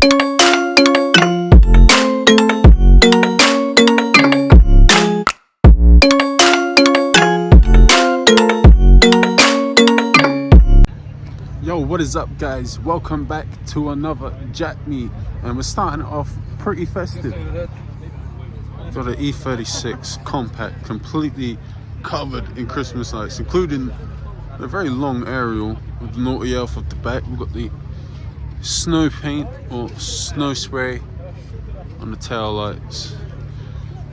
Yo, what is up guys? Welcome back to another Jack Meet, and we're starting off pretty festive. Got an E36 compact, completely covered in Christmas lights, including a very long aerial with the naughty elf at the back. We've got the snow paint or snow spray on the tail lights.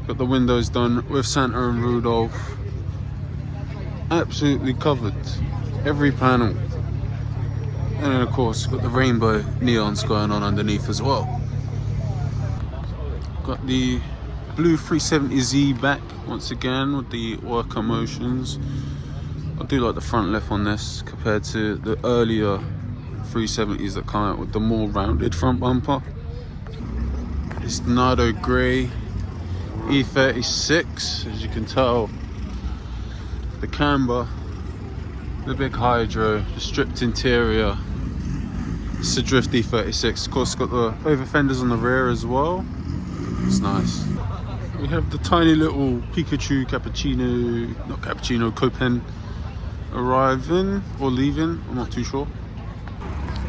Got the windows done with Santa and Rudolph. Absolutely covered, every panel. And then of course got the rainbow neons going on underneath as well. Got the blue 370Z back once again with the worker motions. I do like the front lip on this compared to the earlier 370s that come out with the more rounded front bumper. It's Nardo Grey E36, as you can tell. The camber, the big hydro, the stripped interior. It's a Drift E36. Of course, got the over fenders on the rear as well. It's nice. We have the tiny little Pikachu cappuccino, not cappuccino, Copen arriving or leaving, I'm not too sure.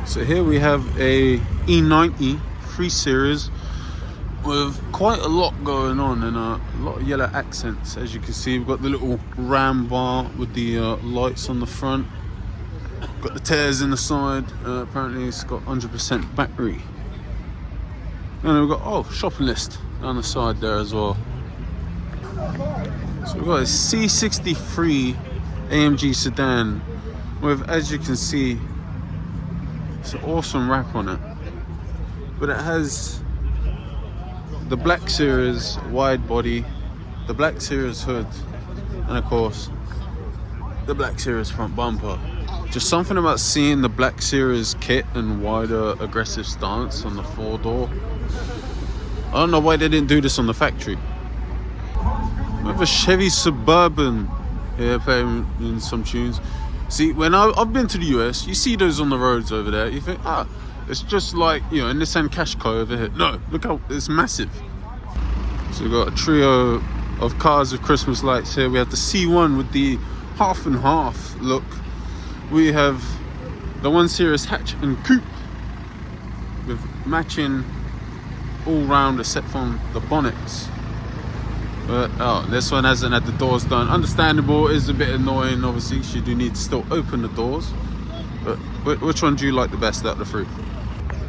So here we have a E90 3 Series with quite a lot going on and a lot of yellow accents. As you can see, we've got the little ram bar with the lights on the front. Got the tears in the side. Apparently it's got 100% battery. And then we've got, shopping list down the side there as well. So we've got a C63 AMG sedan with, as you can see, it's an awesome wrap on it. But it has the Black Series wide body, the Black Series hood, and of course the Black Series front bumper. Just something about seeing the Black Series kit and wider aggressive stance on the 4-door. I don't know why they didn't do this on the factory. We have a Chevy Suburban here playing in some tunes. See, when I've been to the US, you see those on the roads over there, you think, it's just like, you know, Nissan Qashqai over here. No, look how it's massive. So we've got a trio of cars with Christmas lights here. We have the C1 with the half and half look. We have the 1 Series hatch and coupe with matching all round except from the bonnets. But this one hasn't had the doors done. Understandable, it is a bit annoying obviously, you do need to still open the doors. But which one do you like the best out of the three?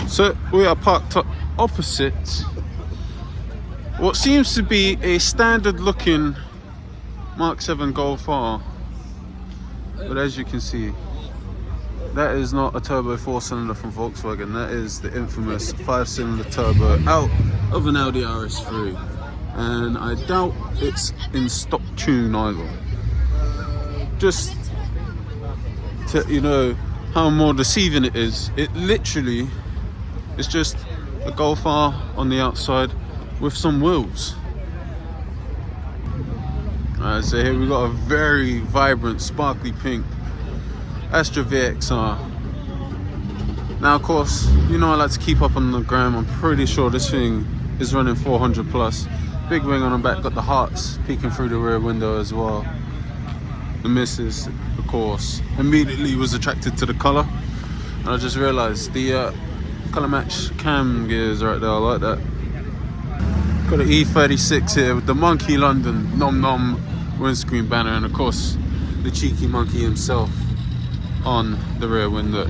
So we are parked up opposite what seems to be a standard looking Mark 7 Golf R. But as you can see, that is not a turbo 4-cylinder from Volkswagen. That is the infamous 5-cylinder turbo out of an Audi RS3. And I doubt it's in stock tune either. Just to, you know, how more deceiving it is. It literally is just a Golf R on the outside with some wheels. Alright, so here we got a very vibrant, sparkly pink Astra VXR. Now, of course, you know I like to keep up on the gram. I'm pretty sure this thing is running 400 plus. Big wing on the back, got the hearts peeking through the rear window as well. The missus, of course, immediately was attracted to the colour. And I just realised the colour match cam gears right there, I like that. Got an E36 here with the Monkey London Nom Nom windscreen banner, and of course the cheeky monkey himself on the rear window.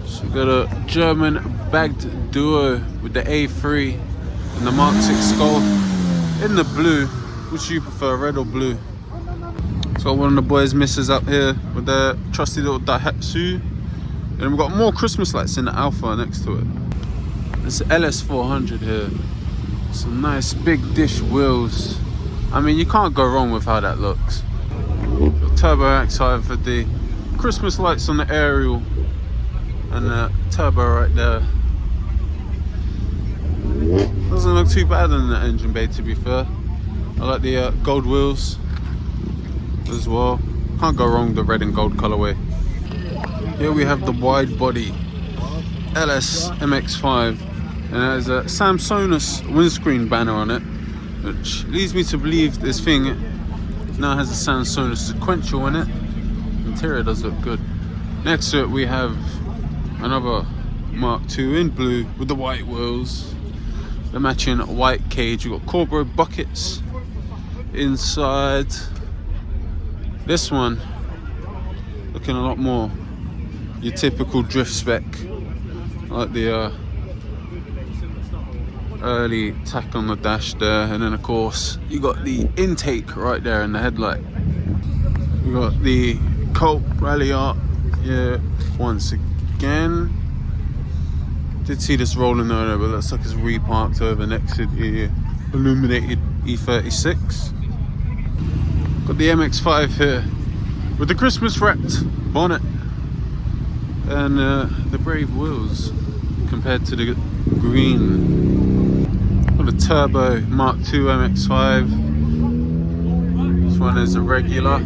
So we've got a German bagged duo with the A3 and the Mark 6 Skull in the blue. Which do you prefer, red or blue? So one of the boys misses up here with their trusty little Daihatsu. And we've got more Christmas lights in the Alpha next to it. It's LS400 here. Some nice big dish wheels. I mean, you can't go wrong with how that looks. Turbo outside for the Christmas lights on the aerial, and the turbo right there. Doesn't look too bad in the engine bay, to be fair. I like the gold wheels as well. Can't go wrong with the red and gold colorway. Here we have the wide body LS MX-5, and it has a Samsonus windscreen banner on it, which leads me to believe this thing now has a Samsonus sequential in it. Interior does look good. Next to it we have another Mark II in blue with the white wheels, the matching white cage. We've got Cobra buckets inside. This one looking a lot more your typical drift spec, like the early tack on the dash there, and then of course you got the intake right there in the headlight. You got the Colt Rally Art here once again. Did see this rolling over, but looks like it's reparked over next to the illuminated E36. Got the MX-5 here with the Christmas wrapped bonnet and the brave wheels compared to the green. Got a turbo Mark II MX-5. This one is a regular.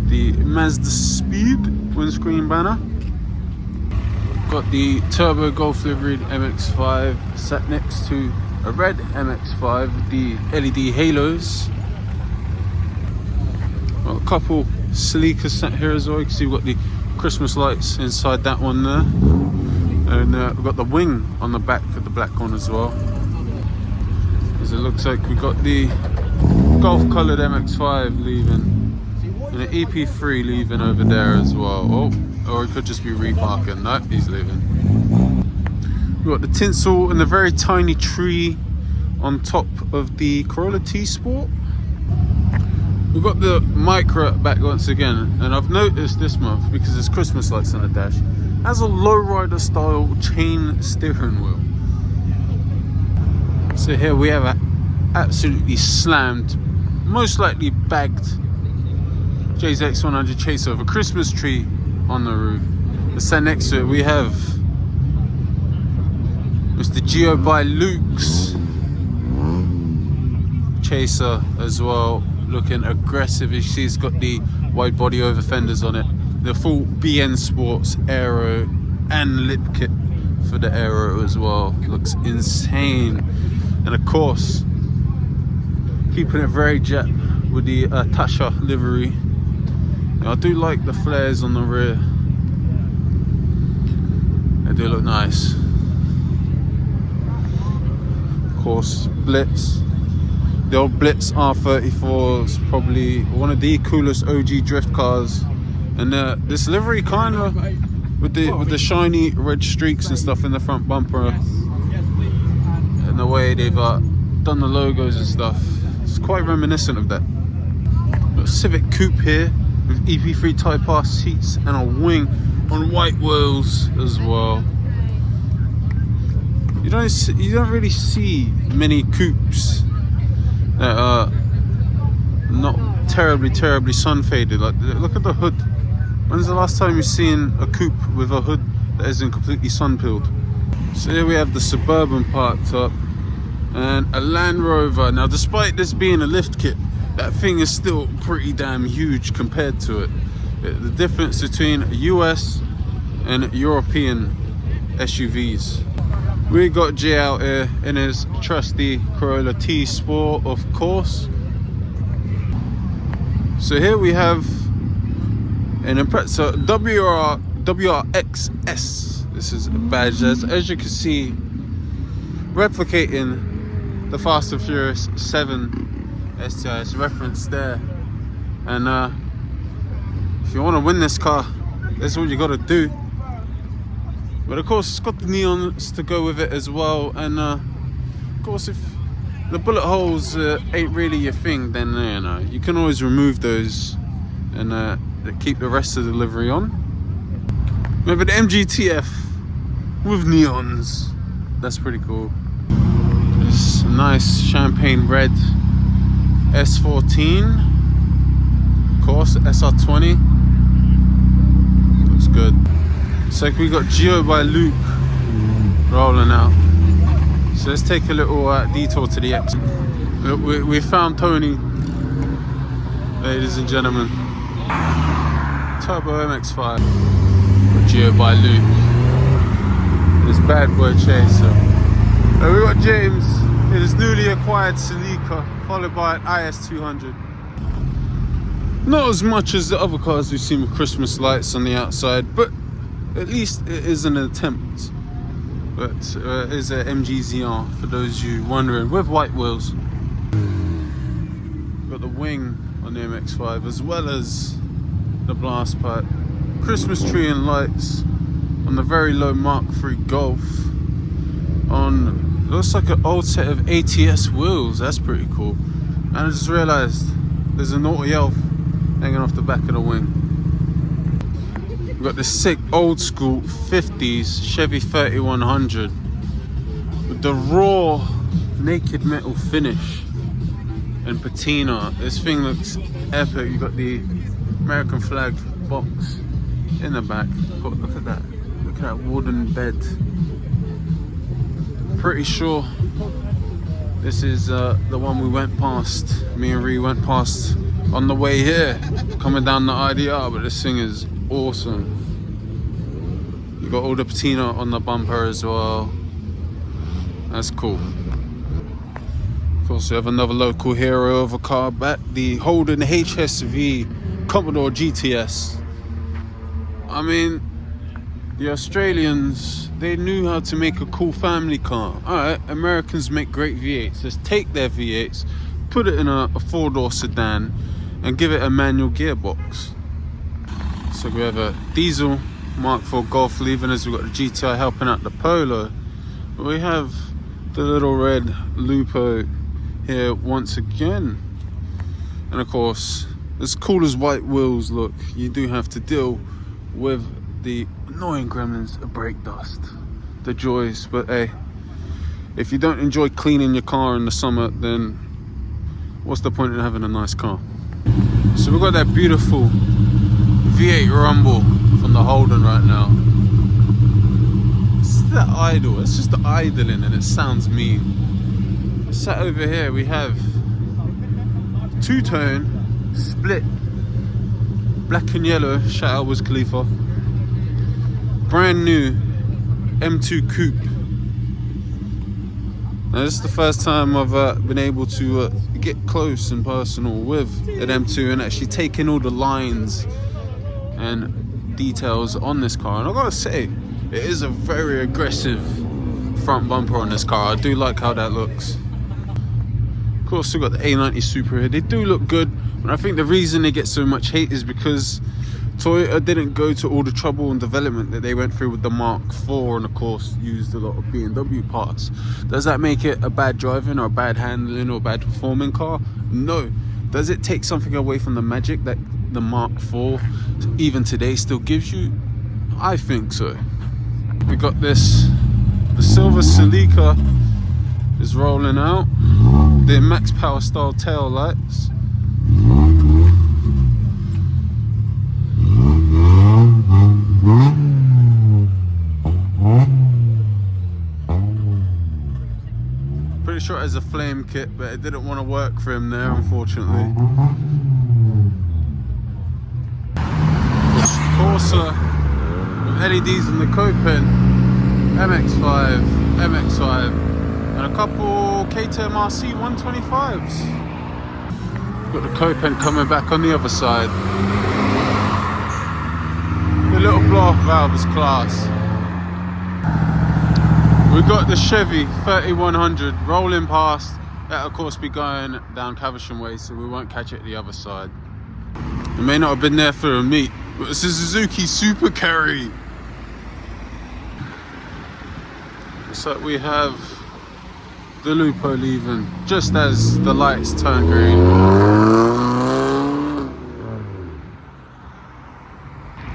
The Mazda Speed windscreen banner. Got the turbo Golf liveried MX-5 sat next to a red MX-5 with the LED halos. Got a couple sleeker sat here as well. You can see we've got the Christmas lights inside that one there, and we've got the wing on the back of the black one as well. As it looks like we've got the Golf coloured MX-5 leaving, and an EP3 leaving over there as well. Oh, or it could just be reparking. No, he's leaving. We've got the tinsel and the very tiny tree on top of the Corolla T Sport. We've got the Micra back once again, and I've noticed this month, because there's Christmas lights on the dash, has a lowrider style chain steering wheel. So here we have a absolutely slammed, most likely bagged JZX100 Chaser with a Christmas tree on the roof. And sat next to it we have Mr. Geo by Luke's Chaser as well, looking aggressive. You see it's got the wide body over fenders on it, the full BN Sports aero and lip kit for the aero as well. Looks insane. And of course keeping it very jet with the Tasha livery. I do like the flares on the rear. They do look nice. Of course, Blitz. The old Blitz R34 is probably one of the coolest OG drift cars. And this livery kind of with the shiny red streaks and stuff in the front bumper, and the way they've done the logos and stuff, it's quite reminiscent of that. Got a Civic Coupe here with EP3 Type R seats and a wing on white wheels as well. You don't really see many coupes that are not terribly sun faded. Like, look at the hood. When's the last time you've seen a coupe with a hood that isn't completely sun peeled? So here we have the Suburban parked up and a Land Rover. Now, despite this being a lift kit, that thing is still pretty damn huge compared to it. The difference between US and European SUVs. We got Jay out here in his trusty Corolla T Sport, of course. So here we have an Impreza WRXS. This is a badge as you can see, replicating the Fast and Furious 7 STI's reference there. And if you want to win this car, that's what you got to do. But of course, it's got the neons to go with it as well. And of course, if the bullet holes ain't really your thing, then you know, you can always remove those and keep the rest of the livery on. We have an MGTF with neons. That's pretty cool. It's a nice champagne red S14. Of course, SR20. Looks good. So we got Geo by Luke rolling out. So let's take a little detour to the X. We found Tony, ladies and gentlemen. Turbo MX-5. Geo by Luke. This bad boy chaser. And we got James in his newly acquired Celica, followed by an IS200. Not as much as the other cars we've seen with Christmas lights on the outside, but at least it is an attempt. But it is a MGZR for those of you wondering, with white wheels. Got the wing on the MX-5 as well as the blast pipe. Christmas tree and lights on the very low Mark III Golf. On looks like an old set of ATS wheels. That's pretty cool. And I just realised there's a naughty elf hanging off the back of the wing. We've got this sick old school 50s Chevy 3100 with the raw naked metal finish and patina. This thing looks epic. You've got the American flag box in the back. Look at that. Look at that wooden bed. Pretty sure this is the one we went past. Me and Ree went past on the way here, coming down the IDR, but this thing is awesome. You got all the patina on the bumper as well. That's cool. Of course, we have another local hero of a car back, the Holden HSV Commodore GTS. I mean, the Australians, they knew how to make a cool family car. Alright, Americans make great V8s. Let's take their V8s, put it in a four-door sedan, and give it a manual gearbox. So we have a diesel Mark IV Golf leaving us. We've got the GTI helping out the Polo. But we have the little red Lupo here once again. And of course, as cool as white wheels look, you do have to deal with the annoying gremlins of brake dust, the joys. But hey, if you don't enjoy cleaning your car in the summer, then what's the point in having a nice car? So we've got that beautiful V8 rumble from the Holden right now. It's the idle, it's just the idling and it sounds mean. Sat over here we have two-tone split black and yellow, shout out Wiz Khalifa, brand new M2 Coupe. Now this is the first time I've been able to get close and personal with an M2 and actually take in all the lines and details on this car. And I've got to say, it is a very aggressive front bumper on this car. I do like how that looks. Of course, we've got the A90 Super here. They do look good, but I think the reason they get so much hate is because Toyota didn't go to all the trouble and development that they went through with the Mark IV, and of course used a lot of BMW parts. Does that make it a bad driving or a bad handling or a bad performing car? No. Does it take something away from the magic that the Mark IV even today still gives you? I think so. We got this, the silver Celica is rolling out, the max power style tail lights. Pretty sure it has a flame kit, but it didn't want to work for him there, unfortunately. Corsa with LEDs in the coat pen, MX-5, MX-5, and a couple KTM RC 125s. Got the coat pen coming back on the other side. The little blow-off valve is class. We've got the Chevy 3100 rolling past. That'll of course be going down Caversham Way, so we won't catch it the other side. It may not have been there for a meet, but it's a Suzuki Super Carry. So we have the Lupo leaving just as the lights turn green.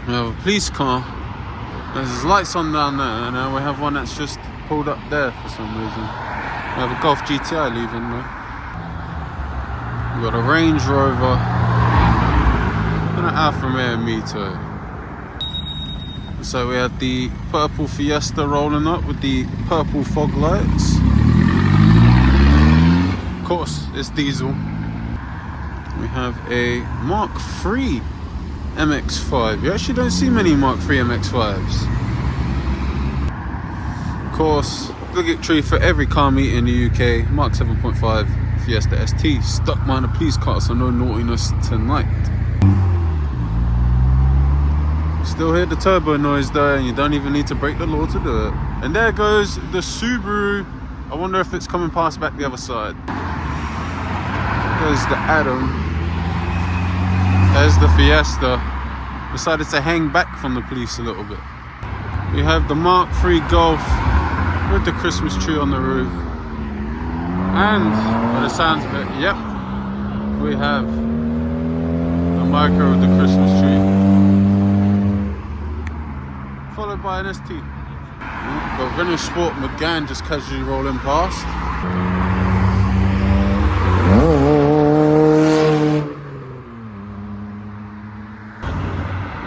We have a police car. There's lights on down there, and now we have one that's just pulled up there for some reason. We have a Golf GTI leaving though. We've got a Range Rover and an Alfa Romeo Mito. So we have the purple Fiesta rolling up with the purple fog lights. Of course, it's diesel. We have a Mark III MX-5. You actually don't see many Mark III MX-5s. Of course, obligatory for every car meet in the UK, Mark 7.5 Fiesta ST. Stuck behind a police car, so no naughtiness tonight. Still hear the turbo noise though, and you don't even need to break the law to do it. And there goes the Subaru. I wonder if it's coming past back the other side. There's the Atom. There's the Fiesta. Decided to hang back from the police a little bit. We have the Mark III Golf with the Christmas tree on the roof. And by the sounds of it, yep, we have the Micro with the Christmas tree. Followed by an ST. Got Renault Sport McGann just casually rolling past.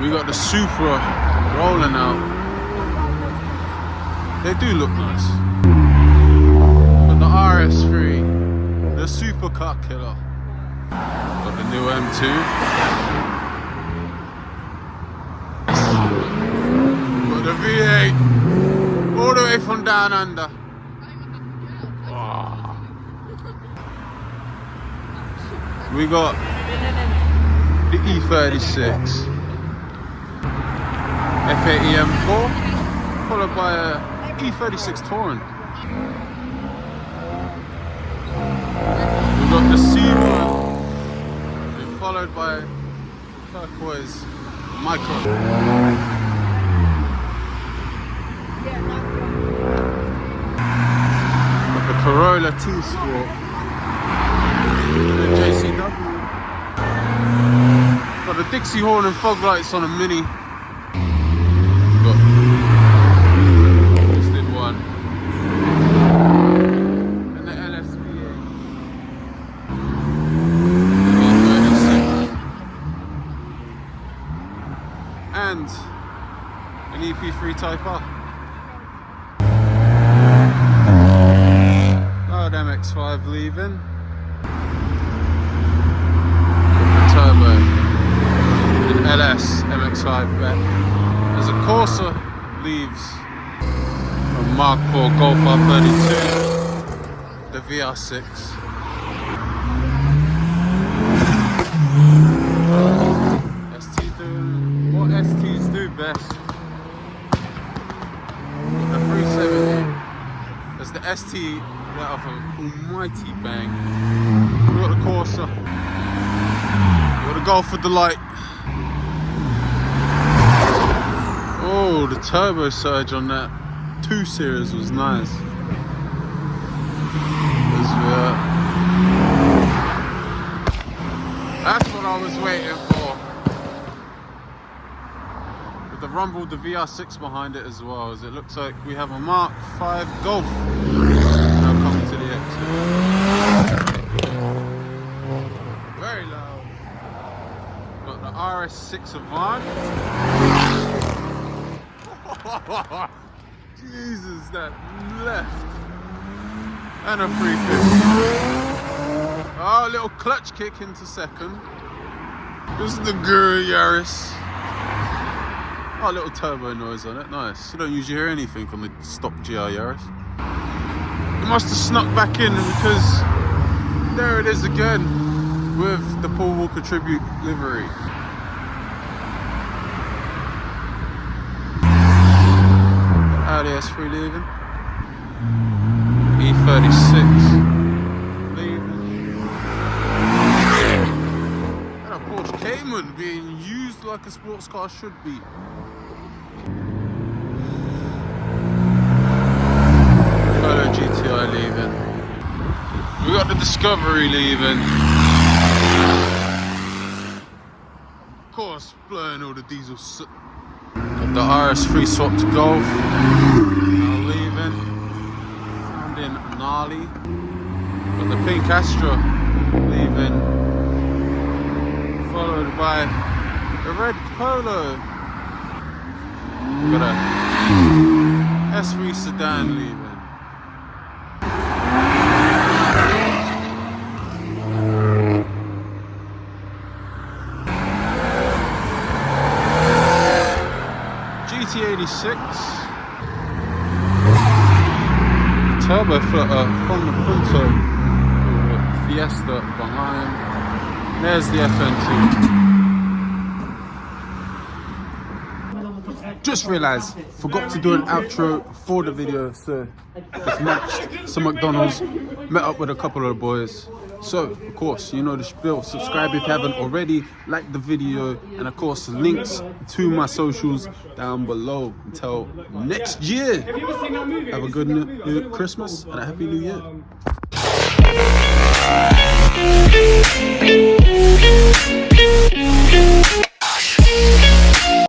We got the Supra rolling out. They do look nice. Got the RS3, the super car killer. Got the new M2. Got the V8 all the way from down under. Oh. We got the E36 F80 M4 followed by a E36 Touring. We've got the C1 followed by the turquoise Micro. Got the Corolla T-Sport. The JCW. Got the Dixie horn and fog lights on a Mini. And the LSVA. And an EP3 Type R. Oh, MX-5 leaving. The turbo. An LS MX-5 back. There's a Corsa leaves. Mark IV Golf R32, the VR6. ST doing what STs do best. The 370. There's the ST let off an almighty bang. We got the Corsa. We got the Golf with the light. Oh, the turbo surge on that 2 Series was nice. That's what I was waiting for. With the rumble, the VR6 behind it as well, as it looks like we have a Mark V Golf now coming to the exit. Very loud. Got the RS6 Avant. Jesus, that left. And a 350. Oh, a little clutch kick into second. This is the Guru Yaris. Oh, a little turbo noise on it, nice. You don't usually hear anything on the stock GR Yaris. It must have snuck back in because there it is again with the Paul Walker Tribute livery. Audi S3 leaving. E36 leaving. And a Porsche Cayman being used like a sports car should be. Polo GTI leaving. We got the Discovery leaving. Of course, blowing all the diesel soot. Got the RS3 swapped to Golf. Now leaving. Sounding gnarly. Got the pink Astra leaving. Followed by the red Polo. Got a S3 sedan leaving. turbo flutter from the Punto Fiesta behind. There's the FN2. Just realised, forgot to do an outro for the video, so just munched some McDonald's, met up with a couple of the boys. So, of course, you know the spiel. Subscribe if you haven't already, like the video, and of course, links to my socials down below. Until next year, have a good Christmas and a Happy New Year.